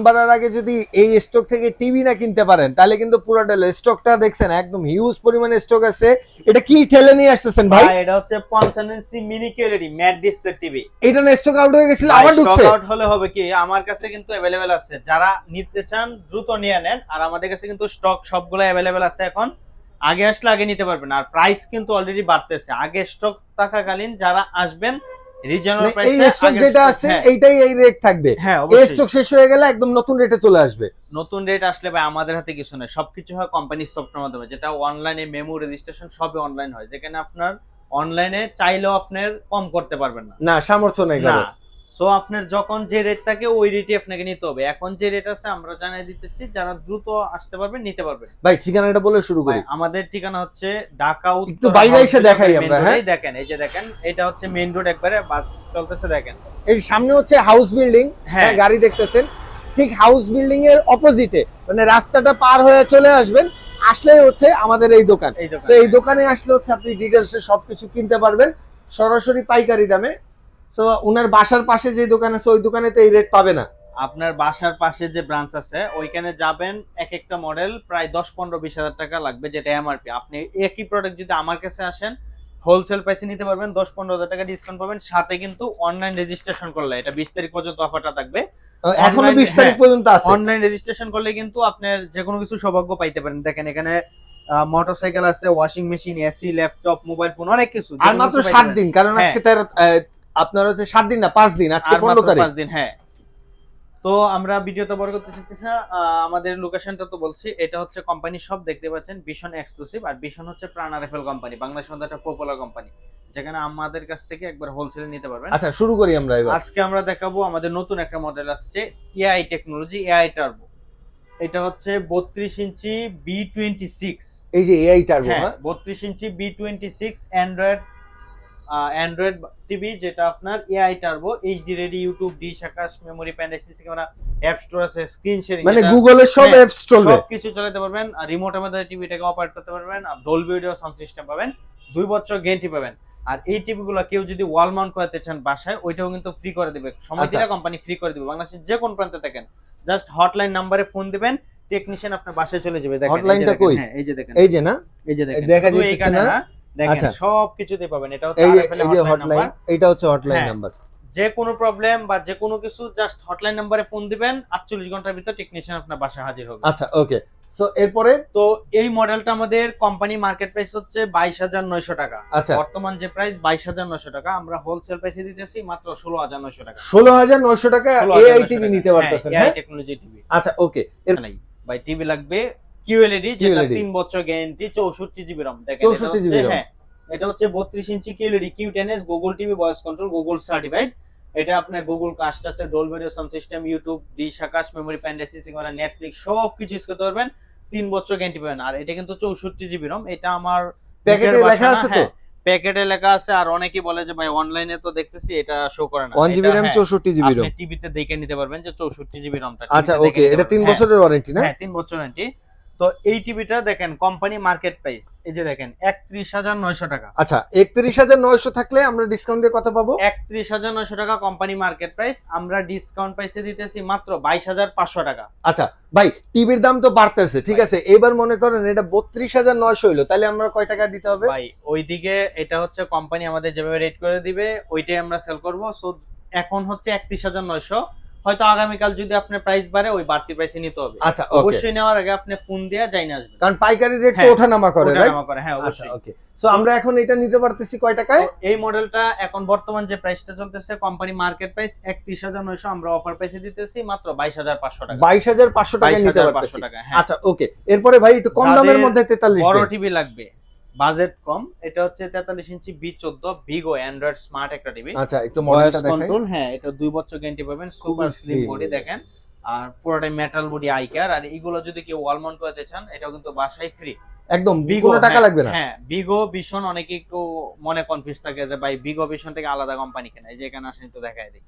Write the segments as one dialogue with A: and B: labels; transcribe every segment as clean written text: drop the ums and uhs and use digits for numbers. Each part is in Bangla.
A: বাড়ার আগে যদি এই স্টক থেকে টিভি না কিনতে পারেন তাহলে কিন্তু পুরোটা স্টকটা দেখছেন একদম হিউজ পরিমাণে স্টক আছে। এটা কি ঠেলে নিয়ে আসতেছেন ভাই?
B: এটা হচ্ছে 55 inch mini QLED matte display TV.
A: এটা না স্টক আউট হয়ে গেছিল, আবার ঢুকছে।
B: স্টক আউট হলে হবে কি, আমার কাছে কিন্তু अवेलेबल আছে, যারা নিতে চান দ্রুত নিয়ে নেন। আর আমাদের কাছে কিন্তু স্টক সবগুলো अवेलेबल আছে এখন, আগে আসলে আগে নিতে পারবেন। আর প্রাইস কিন্তু অলরেডি বাড়তেছে, আগে স্টক থাকাকালীন যারা আসবেন রিজনাল প্রাইসে
A: এই স্টক যেটা আছে এইটাই এই রেট থাকবে।
B: হ্যাঁ,
A: এই স্টক শেষ হয়ে গেলে একদম নতুন রেটে চলে আসবে।
B: নতুন রেট আসলে ভাই আমাদের হাতে কিছু নেই, সবকিছু হয় কোম্পানির সফটওয়্যার মাধ্যমে, যেটা অনলাইনে মেমো রেজিস্ট্রেশন সবই অনলাইন হয়, যেখানে আপনার অনলাইনে চাইলেও আপনার কম করতে পারবেন না,
A: না সামর্থ্য নেই
B: না।
A: কারো।
B: সো আপনার যখন যে রেট থাকে ওই রেটই আপনাকে নিতে হবে। এখন যে রেট আছে আমরা জানিয়ে দিতেছি, যারা দ্রুত আসতে পারবেন নিতে পারবেন।
A: ভাই ঠিকানাটা বলে শুরু করি।
B: আমাদের ঠিকানা হচ্ছে ঢাকা উত্তর,
A: একটু বাইরে এসে দেখাই আমরা। হ্যাঁ
B: দেখেন, এই যে দেখেন, এটা হচ্ছে মেইন রোড, একবারে বাস চলতেছে দেখেন।
A: এই সামনে হচ্ছে হাউস বিল্ডিং, হ্যাঁ গাড়ি দেখতেছেন, ঠিক হাউস বিল্ডিং এর অপোজিটে, মানে রাস্তাটা পার হয়ে চলে আসবেন, আসলেই হচ্ছে আমাদের এই দোকান। তো এই দোকানে আসলে হচ্ছে আপনি ডিটেইলসে সবকিছু কিনতে পারবেন সরাসরি পাইকারি দামে। সো উনার বাসার পাশে যে দোকান আছে ওই দোকানে তো এই রেট পাবে না।
B: আপনার বাসার পাশে যে ব্রাঞ্চ আছে ওইখানে যাবেন, এক একটা মডেল প্রায় 10-15-20 হাজার টাকা লাগবে, যেটা এমআরপি। আপনি একই প্রোডাক্ট যদি আমার কাছে আসেন হোলসেল প্রাইসে নিতে পারবেন, 10-15 হাজার টাকা ডিসকাউন্ট পাবেন, সাথে কিন্তু অনলাইন রেজিস্ট্রেশন করলে, এটা 20 তারিখ পর্যন্ত অফারটা থাকবে,
A: এখনো 20 তারিখ পর্যন্ত আছে।
B: অনলাইন রেজিস্ট্রেশন করলে কিন্তু আপনার যে কোনো কিছু সৌভাগ্য পাইতে পারেন। দেখেন এখানে মোটরসাইকেল আছে, washing machine, AC, laptop, mobile phone, অনেক কিছু।
A: আর মাত্র 7 দিন, কারণ আজকে তার আপনার হচ্ছে 7 দিন না 5 দিন, আজকে 15 তারিখ,
B: 5 দিন। হ্যাঁ, তো আমরা ভিডিওতে বড় করতে চাচ্ছি না, আমাদের লোকেশনটা তো বলছি, এটা হচ্ছে কোম্পানি সব দেখতে পাচ্ছেন, ভিশন এক্সক্লুসিভ। আর ভিশন হচ্ছে প্রাণ আরএফএল কোম্পানি, বাংলাদেশের মধ্যে একটা পপুলার কোম্পানি, যেখানে আমাদের কাছ থেকে একবার হোলসেলে নিতে পারবেন।
A: আচ্ছা শুরু করি আমরা এবার।
B: আজকে আমরা দেখাবো আমাদের নতুন একটা মডেল আসছে, এআই টেকনোলজি, এআই টার্বো। এটা হচ্ছে 32 ইঞ্চি B26,
A: এই যে এআই টার্বো,
B: হ্যাঁ 32 ইঞ্চি B26 অ্যান্ড্রয়েড টিভি, যেটা আপনার AI turbo, HD ready, YouTube, dish Akash, memory, pen, SSD camera, app store আছে, স্ক্রিন শেয়ারিং,
A: মানে গুগলের সব অ্যাপস চলবে,
B: সবকিছু চালাতে পারবেন। আর রিমোটের মাধ্যমে টিভিটাকে অপারেট করতে পারবেন। আর ডলবি অডিও সাউন্ড সিস্টেম পাবেন, 2 বছর গ্যারান্টি পাবেন। আর এই টিভিগুলো কেউ যদি ওয়াল মাউন্ট করতে চান বাসায়, ওইটাও কিন্তু ফ্রি করে দিবে, সময় দিলে কোম্পানি ফ্রি করে দিবে। বাংলাদেশের যে কোন প্রান্তে থাকেন জাস্ট হটলাইন নাম্বারে ফোন দিবেন, টেকনিশিয়ান আপনার বাসায় চলে যাবে। দেখেন
A: হটলাইনটা কই?
B: হ্যাঁ এই যে দেখেন,
A: এই যে না,
B: এই যে দেখেন,
A: দেখা যাচ্ছে না,
B: দেখেন সবকিছুতে পাবেন। এটা হচ্ছে
A: এই
B: আরএফএল
A: যে হটলাইন, এটা হচ্ছে হটলাইন নাম্বার।
B: যে কোনো প্রবলেম বা যে কোনো কিছু জাস্ট হটলাইন নাম্বারে ফোন দিবেন, 48 ঘন্টার ভিতর টেকনিশিয়ান আপনার বাসায় হাজির হবে।
A: আচ্ছা ওকে। সো এরপরে
B: তো এই মডেলটা আমাদের কোম্পানি মার্কেট প্রাইস হচ্ছে 22,900 টাকা।
A: আচ্ছা,
B: বর্তমান যে প্রাইস 22,900 টাকা, আমরা হোলসেল প্রাইসে দিতেছি মাত্র 16,900 টাকা।
A: 16,900 টাকা এআই টিভি নিতে পারতেছেন।
B: হ্যাঁ, টেকনোলজি টিভি।
A: আচ্ছা ওকে।
B: এর নাই ভাই, টিভি লাগবে কিউএলইডি, যেটা 3 বছর গ্যারান্টি, 64 জিবি রম। দেখেন
A: 64 জিবি রম,
B: হ্যাঁ এটা হচ্ছে 32 inch QLED Q10s, Google TV, voice control, Google certified. এটা আপনার গুগল কাস্ট আছে, Dolby audio sound system, YouTube, dish Akash, memory, pen, SSD camera, Netflix সবকিছু ইউজ করতে পারবেন, 3 বছর গ্যারান্টি পাবেন। আর এটা কিন্তু 64 জিবি রম, এটা আমার
A: প্যাকেটে লেখা আছে তো,
B: প্যাকেটে লেখা আছে। আর অনেকেই বলে যে ভাই অনলাইনে তো দেখতেছি এটা শো করে না,
A: 1 জিবি র‍্যাম 64 জিবি রম,
B: আপনি টিভিতে দেখে নিতে পারবেন যে 64 জিবি রমটা।
A: আচ্ছা ওকে, এটা 3 বছরের ওয়ারেন্টি না?
B: হ্যাঁ 3 বছর ওয়ারেন্টি। তো এই টিভিটা দেখেন কোম্পানি মার্কেট প্রাইস, এই যে দেখেন 31,900 টাকা।
A: আচ্ছা 31,900 থাকলে আমরা ডিসকাউন্ট দিয়ে কত পাবো?
B: 31,900 টাকা কোম্পানি মার্কেট প্রাইস, আমরা ডিসকাউন্ট প্রাইসে দিতেছি মাত্র 22,500 টাকা।
A: আচ্ছা ভাই, টিভির দাম তো বাড়তেছে, ঠিক আছে, এবার মনে করেন এটা 32,900 হইলো, তাহলে আমরা কয় টাকা দিতে হবে?
B: ভাই ওইদিকে এটা হচ্ছে কোম্পানি আমাদের যেভাবে রেট করে দিবে ওইটাই আমরা সেল করব। সো এখন হচ্ছে 31,900, হয়তো আগামীকাল যদি আপনার প্রাইস বাড়ে ওই বাড়তি প্রাইসে নিতে হবে।
A: আচ্ছা
B: অবশ্যই নেওয়ার আগে আপনি ফোন দিয়ে যাইনা আসবেন,
A: কারণ পাইকারি রেট তো ওঠানামা করে, রাইট?
B: হ্যাঁ
A: আচ্ছা
B: অবশ্যই।
A: ওকে। সো আমরা এখন এটা নিতে পারতেছি কয় টাকায়?
B: এই মডেলটা এখন বর্তমান যে প্রাইসটা চলতেছে কোম্পানি মার্কেট প্রাইস 31,900, আমরা অফার প্রাইসে দিতেছি মাত্র 22,500 টাকা।
A: 22,500 টাকা নিতে পারতেছি।
B: হ্যাঁ।
A: আচ্ছা ওকে। এরপরে ভাই একটু কম দামের মধ্যে 43
B: বড় টিভি লাগবে, বাজেট কম, এটা হচ্ছে 43 ইঞ্চি B14 ভিগো অ্যান্ড্রয়েড স্মার্ট একটা টিভি।
A: আচ্ছা একটু মডেলটা দেখাই।
B: কন্ট্রোল, হ্যাঁ এটা 2 বছর গ্যারান্টি পাবেন, সুপার স্লিম বডি দেখেন, আর পুরোটাই মেটাল বডি, আই কেয়ার। আর এগুলো যদি কেউ ওয়াল মাউন্ট করতে চান এটাও কিন্তু বাসায় ফ্রি,
A: একদম কোনো টাকা লাগবে না।
B: হ্যাঁ ভিগো ভিশন, অনেকে একটু মনে কনফিউজ থাকে যে ভাই ভিগো ভিশন থেকে আলাদা কোম্পানি কেনা, এই যে এখানে আসেন তো দেখাই দিই,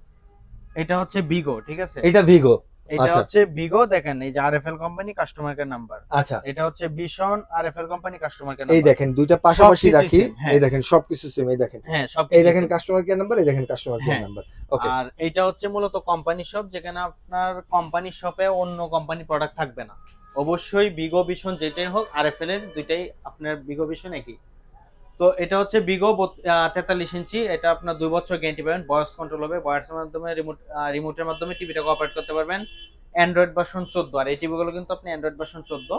B: এটা হচ্ছে ভিগো, ঠিক আছে,
A: এটা ভিগো,
B: এটা
A: আচ্ছা।
B: হচ্ছে বিগো, দেখেন এই যে RFL company customer care number.
A: আচ্ছা,
B: এটা হচ্ছে vision RFL company customer care
A: এই
B: নাম্বার।
A: দেখেন দুইটা পাশাপাশি
B: সবকিছু
A: রাখি,
B: same, হ্যাঁ।
A: এই দেখেন সবকিছু সেম, এই দেখেন
B: হ্যাঁ সব
A: এই দেখেন কাস্টমার কেয়ার নাম্বার, এই দেখেন কাস্টমার কেয়ার
B: হ্যাঁ।
A: নাম্বার। ওকে,
B: আর এটা হচ্ছে মূলত কোম্পানি শপ, যেখানে আপনার কোম্পানি শপে অন্য কোম্পানি প্রোডাক্ট থাকবে না। অবশ্যই বিগো ভিশন যেটাই হোক, আরএফএল এর দুইটাই আপনার বিগো ভিশন একই। তো এটা হচ্ছে বিগো 43 ইঞ্চি, এটা আপনার 2 বছর গ্যারান্টি পাবেন, ভয়েস কন্ট্রোল হবে, ভয়েসের মাধ্যমে রিমোটের মাধ্যমে টিভিটাকে অপারেট করতে পারবেন। অ্যান্ড্রয়েড ভার্সন 14, আর এই টিভিগুলো কিন্তু আপনি অ্যান্ড্রয়েড ভার্সন 14,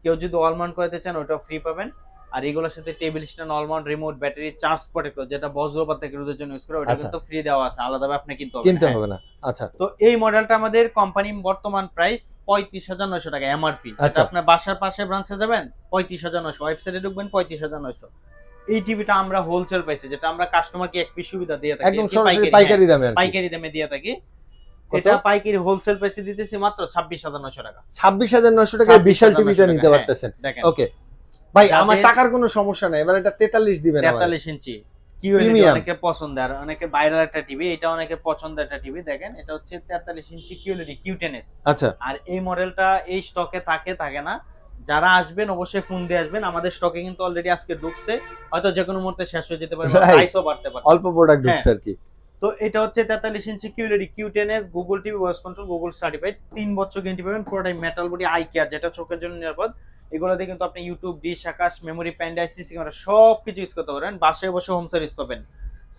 B: কেউ যদি ওয়াল মাউন্ট করতে চান ওটাও ফ্রি পাবেন। আর এগুলোর সাথে table stand, all Mount, remote, battery, charge protector, যেটা বজ্রপাত থেকে রোধের জন্য ইউজ করে, ওটা
A: আচ্ছা।
B: কিন্তু ফ্রি দেওয়া আছে, আলাদাভাবে আপনি কিনতে
A: কিনতে
B: হ্যাঁ।
A: হবে না। আচ্ছা,
B: তো এই মডেলটা আমাদের কোম্পানি বর্তমান প্রাইস 35,900 টাকা এমআরপি।
A: আচ্ছা।
B: এটা আপনার বাসার পাশে ব্রাঞ্চে যাবেন 35,900, ওয়েবসাইটে ঢুকবেন 35,900। এই টিভিটা আমরা হোলসেল প্রাইসে, যেটা আমরা কাস্টমারকে এক পিস সুবিধা দিয়ে থাকি,
A: একদম সরাসরি পাইকারি দামে আর কি।
B: পাইকারি দামে দিয়ে থাকি।
A: কত?
B: এটা পাইকারি হোলসেল প্রাইসে দিতেছি মাত্র 26,900 টাকা।
A: 26,900 টাকায় বিশাল
B: 26,900
A: টিভিটা নিতে
B: হ্যাঁ,
A: পারতেছেন।
B: দেখেন
A: ওকে ভাই,
B: যাদের-
A: আমার টাকার কোনো সমস্যা নাই, এবার এটা 43 দিবেন আমারে।
B: 43 ইঞ্চি কিউএলইডি
A: Premium।
B: অনেকে পছন্দ, আর অনেকে ভাইরাল একটা টিভি, এটা অনেকে পছন্দের একটা টিভি। দেখেন এটা হচ্ছে 43 ইঞ্চি কিউএলইডি কিউ10s।
A: আচ্ছা,
B: আর এই মডেলটা এই স্টকে থাকে না। যারা আসবেন অবশ্যই ফোন দিয়ে আসবেন, আমাদের স্টকে কিন্তু অলরেডি আজকে ঢুকছে, হয়তো যে কোনো মুহূর্তে শেষ হয়ে যেতে পারে,
A: Right.
B: প্রাইসও বাড়তে পারে।
A: অল্প প্রোডাক্ট
B: হ্যাঁ।
A: ঢুকছে আর কি।
B: তো এটা হচ্ছে 43 ইঞ্চি কিউএলইডি কিউ10s, Google TV, voice control, Google certified, 3 বছর গ্যারান্টি পাবেন, পুরোটাই মেটাল বডি, আই কেয়ার, যেটা চোখের জন্য নিরাপদ। এগুলোতে কিন্তু আপনি YouTube, dish, Akash, memory, pen drive, CC camera সবকিছু ইউজ করতে পারেন। বাসায় বসে হোম সার্ভিস পাবেন,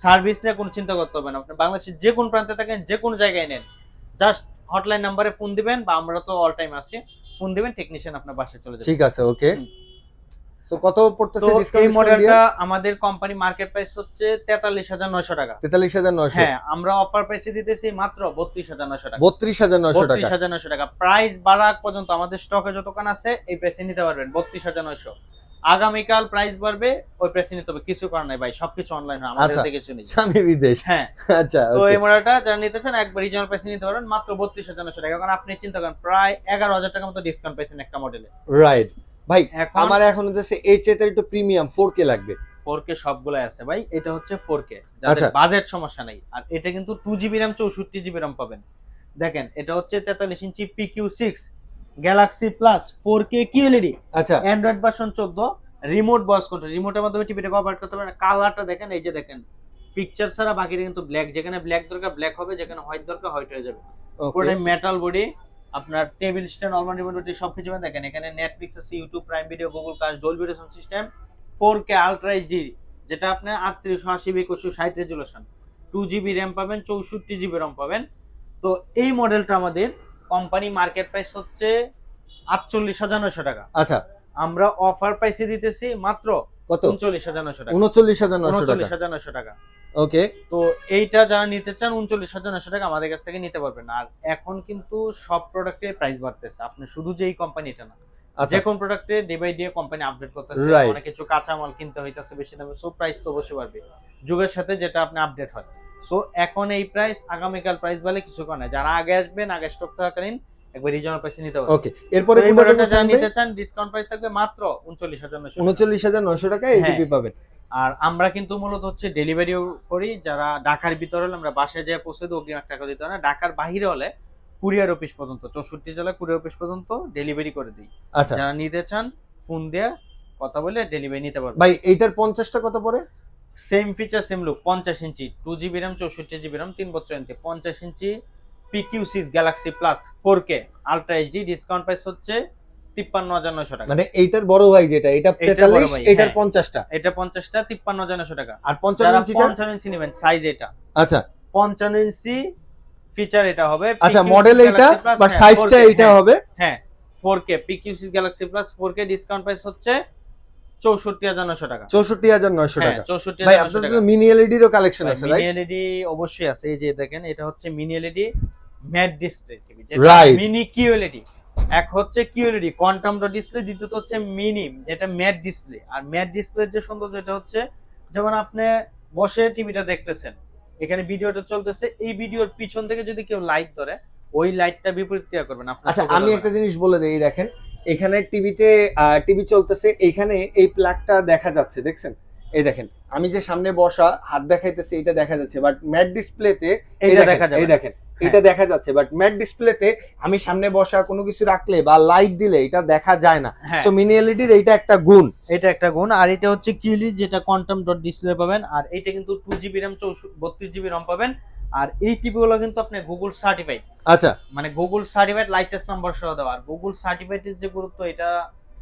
B: সার্ভিস নিয়ে কোনো চিন্তা করতে হবে না। আপনি বাংলাদেশের যে কোন প্রান্তে থাকেন, যে কোন জায়গায় নেন, জাস্ট হটলাইন নাম্বারে ফোন দিবেন, বা আমরা তো অল টাইম আছি, ফোন দিবেন, টেকনিশিয়ান আপনার বাসায় চলে যাবে।
A: ঠিক আছে, ওকে।
B: হুম।
A: সো কত পড়তেছে
B: তো এই
A: ডিসকাউন্ট দিয়ে?
B: মডেলটা আমাদের কোম্পানি মার্কেট প্রাইস হচ্ছে 43,900 টাকা।
A: 43,900।
B: হ্যাঁ, আমরা অফার প্রাইসে দিতেছি মাত্র 32,900 টাকা।
A: 32,900 টাকা।
B: 32,900 টাকা। প্রাইস বাড়া পর্যন্ত আমাদের স্টকে যতক্ষণ আছে এই প্রাইসে নিতে পারবেন 32,900। আগামীকাল প্রাইস বাড়বে, ওই প্রাইসে নিতে হবে, কিছু করার নাই ভাই, সবকিছু অনলাইন হয়, আমাদের
A: আচ্ছা।
B: থেকে কিছু নেই।
A: স্বামী বিদেশ।
B: হ্যাঁ,
A: আচ্ছা,
B: তো
A: ওকে।
B: এই মডেলটা যারা নিতে চান একবার রিজনাল প্রাইসে নিতে পারবেন মাত্র 32,900 টাকা। কারণ আপনি চিন্তা করেন প্রায় 11,000 টাকা মতো ডিসকাউন্ট পাইছেন একটা মডেলে।
A: রাইট ভাই,
B: এখন
A: আমার এখন হচ্ছে এর চেয়ে একটু প্রিমিয়াম 4K লাগবে।
B: 4K সবগুলাই আছে ভাই, এটা হচ্ছে 4K,
A: আচ্ছা।
B: যাদের বাজেট সমস্যা নাই। আর এটা কিন্তু 2GB RAM 64GB RAM পাবেন। দেখেন এটা হচ্ছে 43 inch PQ6 galaxy plus 4K QLED,
A: আচ্ছা,
B: Android version 14, remote voice control, রিমোটের মাধ্যমে টিভিটাকে অপারেট করতে পারেন। কালারটা দেখেন, এই যে দেখেন পিকচার ছাড়া বাকিটা কিন্তু ব্ল্যাক, যেখানে ব্ল্যাক দরকার ব্ল্যাক হবে, যেখানে হোয়াইট দরকার হোয়াইট হয়ে যাবে।
A: ওকে।
B: পুরোটাই মেটাল বডি, আপনার টেবিল স্ট্যান্ড, অলমাউন্ট, রিমোট সবকিছু পাবেন। দেখেন এখানে নেটফ্লিক্স আছে, YouTube, Prime Video, Google Cast, Dolby sound system, 4K ultra HD, যেটা আপনার 3880 2160 রেজুলেশন, 2GB RAM পাবেন, 64GB ROM পাবেন। তো এই মডেলটা আমাদের কোম্পানি মার্কেট প্রাইস হচ্ছে 48,900 টাকা।
A: আচ্ছা,
B: আমরা অফার প্রাইসে দিতেছি মাত্র
A: কত?
B: 39,900 টাকা।
A: 39,900 টাকা।
B: 39,900 টাকা।
A: ওকে,
B: তো এইটা যারা নিতে চান 39,900 টাকা আমাদের কাছ থেকে নিতে পারবেন। আর এখন কিন্তু সব প্রোডাক্টের প্রাইস বাড়তেছে, আপনি শুধু যে এই কোম্পানিটা না,
A: আচ্ছা,
B: যে কোন প্রোডাক্টে day by day company update করতেছে,
A: Right.
B: অনেক কিছু কাঁচামাল কিনতে হইতাছে বেশি দামে, সো প্রাইস তো অবশ্যই বাড়বে যুগের সাথে, যেটা আপনি আপডেট হয়। সো এখন এই প্রাইস, আগামীকাল প্রাইস বলে কিছু করে না। যারা আগে আসবেন, আগে স্টক থাকাকালীন একবার রিজনাল প্রাইসে নিতে পারবেন।
A: ওকে। এরপরে
B: তো এই
A: কোনটা
B: মডেলটা
A: দেখবো
B: যারা
A: সামনে?
B: নিতে চান ডিসকাউন্ট প্রাইস থাকবে মাত্র 39,900 টাকা।
A: 39,900 টাকায় এই
B: হ্যাঁ।
A: টিভি পাবেন।
B: আর আমরা কিন্তু মূলত হচ্ছে ডেলিভারিও করি। যারা ঢাকার ভিতরে হলে আমরা বাসায় যেয়ে পৌঁছে দিই, অগ্রিম 1 টাকা দিতে হয় না। ঢাকার বাইরে হলে কুরিয়ার অফিস পর্যন্ত, 64 জেলা কুরিয়ার অফিস পর্যন্ত ডেলিভারি করে দিই।
A: আচ্ছা
B: যারা নিতে চান ফোন দিয়ে কথা বলে ডেলিভারি নিতে পারবেন।
A: ভাই, এইটার 50টা কত পড়ে?
B: সেম ফিচার সেম লুক, 50 ইঞ্চি 2GB RAM 64GB RAM 3 বছর ওয়ারেন্টি, 50 ইঞ্চি PQ6 galaxy plus 4K ultra HD, discount price হচ্ছে 53,900 টাকা।
A: মানে এইটার বড় ভাই যেটা, এটা
B: এইটার বড়
A: 43,
B: ভাই,
A: এটার
B: হ্যাঁ।
A: 50টা,
B: এটা 50টা 53,900 টাকা।
A: আর 55
B: যারা
A: ইঞ্চিটা?
B: 55 ইঞ্চি নেবেন সাইজ এটা,
A: আচ্ছা
B: 55 ইঞ্চি ফিচার এটা হবে।
A: আচ্ছা,
B: PQ6
A: মডেল এইটা
B: Galaxy Plus,
A: বাট
B: হ্যাঁ,
A: সাইজটা
B: 4K,
A: এইটা
B: হ্যাঁ,
A: হবে।
B: হ্যাঁ 4K PQ6 galaxy plus 4K, discount price হচ্ছে 64,900 টাকা।
A: 64,900
B: হ্যাঁ,
A: টাকা। ভাই
B: 64,900
A: আপনাদের
B: টাকা।
A: তো মিনি এলইডিরও কালেকশন আছে,
B: মিনি
A: রাইট?
B: এলইডি অবশ্যই আছে, এই যে দেখেন এটা হচ্ছে mini LED mat display TV,
A: Right.
B: Mini QLED. এক হচ্ছে কিউএলইডি কোয়ান্টাম ডট ডিসপ্লে, দ্বিতীয়ত হচ্ছে মিনি, যেটা ম্যাট ডিসপ্লে। আর ম্যাট ডিসপ্লের যে সৌন্দর্য, এটা হচ্ছে যেমন আপনি বসে টিভিটা দেখতেছেন, এখানে ভিডিওটা চলতেছে, এই ভিডিওর পিছন থেকে যদি কেউ লাইট ধরে, ওই লাইটটা বিপরীত ক্রিয়া করবেন আপনার।
A: আচ্ছা, আমি একটা জিনিস বলে দেই, দেখেন এখানে টিভিতে টিভি চলতেছে, এইখানে এই প্লাগটা দেখা যাচ্ছে, দেখছেন? এই দেখেন আমি যে সামনে বসা হাত দেখাইতেছি, এটা দেখা যাচ্ছে, বাট ম্যাট ডিসপ্লেতে
B: এইটা দেখা যাবে
A: এই
B: না।
A: দেখেন এটা দেখা যাচ্ছে, বাট ম্যাট ডিসপ্লেতে আমি সামনে বসা কোনো কিছু রাখলে বা লাইট দিলে এটা দেখা যায় না। সো মিনি এলইডির এটা একটা গুণ,
B: এটা একটা গুণ। আর এটা হচ্ছে কিউলি, যেটা কোয়ান্টাম ডট ডিসপ্লে পাবেন। আর এটা কিন্তু 2GB RAM 32GB ROM পাবেন। আর এই টিভি গুলো কিন্তু আপনি গুগল সার্টিফাইড।
A: আচ্ছা,
B: মানে গুগল সার্টিফাইড লাইসেন্স নাম্বার সহ দেওয়া। আর গুগল সার্টিফাইডের যে গুরুত্ব, এটা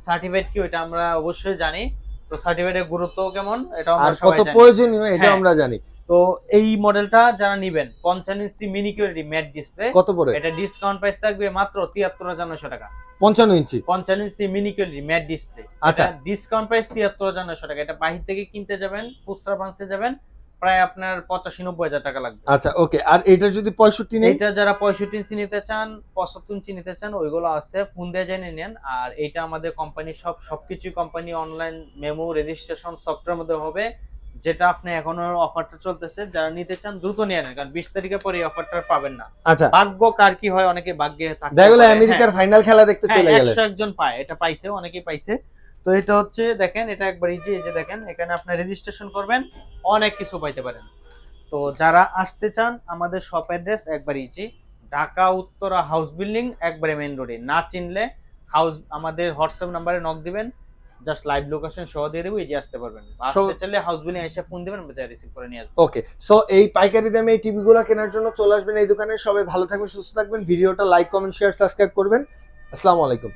B: সার্টিফাইড কি ওটা আমরা অবশ্যই জানি। তো সার্টিফাইডের গুরুত্ব কেমন এটা আমরা
A: আর
B: সবাই
A: কত
B: জানি।
A: প্রয়োজনীয় এটা আমরা জানি।
B: তো এই মডেলটা যারা নেবেন 55 ইঞ্চি মিনি কিউরিটি ম্যাট ডিসপ্লে,
A: কত পড়ে?
B: এটা ডিসকাউন্ট প্রাইস থাকবে মাত্র 73,900 টাকা।
A: 55 ইঞ্চি
B: 55 ইঞ্চি মিনি কিউরিটি ম্যাট ডিসপ্লে,
A: আচ্ছা,
B: ডিসকাউন্ট প্রাইস 73,900 টাকা। এটা বাহির থেকে কিনতে যাবেন, খুচরা ব্রাঞ্চে যাবেন, প্রায় আপনার 85-90 হাজার টাকা লাগবে।
A: আচ্ছা ওকে। আর এটা যদি 65 নেই?
B: এটা যারা 65 ইঞ্চি নিতে চান, 75 ইঞ্চি নিতে চান, ওইগুলো আছে, ফোন দিয়ে জেনে নেন। আর এটা আমাদের কোম্পানি সবকিছু company online memo registration software মধ্যে হবে, যেটা আপনি এখনো অফারটা চলতেছে। যারা নিতে চান দ্রুত নিয়ে নেন, কারণ 20 তারিখের পরে এই অফারটা পাবেন না।
A: আচ্ছা,
B: ভাগ্য কার কি হয়, অনেকে ভাগ্যে থাকে,
A: দেখো আমেরিকার ফাইনাল খেলা দেখতে চলে গেলে
B: 100 একজন পায়, এটা পাইছে, অনেকেই পাইছে। তো এটা হচ্ছে দেখেন, এটা একবার ইজি, এই যে দেখেন এখানে আপনি রেজিস্ট্রেশন করবেন, অনেক কিছু পাইতে পারেন। তো যারা আসতে চান, আমাদের শপ অ্যাড্রেস একবার easy, Dhaka Uttara house building, একবারে মেইন রোডে। না চিনলে আমাদের হোয়াটসঅ্যাপ নাম্বারে নক দিবেন, জাস্ট লাইভ লোকেশন সহ দিয়ে দেবো, ইজি আসতে পারবেন। আসতে চাইলে হাউস বিল্ডিং এসে ফোন দিবেন, আমরা রিসিভ করে নিয়ে আসবো।
A: ওকে। সো এই পাইকারি দামে এই টিভি গুলো কেনার জন্য চলে আসবেন এই দোকানে। সবাই ভালো থাকবেন, সুস্থ থাকবেন। ভিডিওটা লাইক, কমেন্ট, শেয়ার, সাবস্ক্রাইব করবেন। আসসালামু আলাইকুম।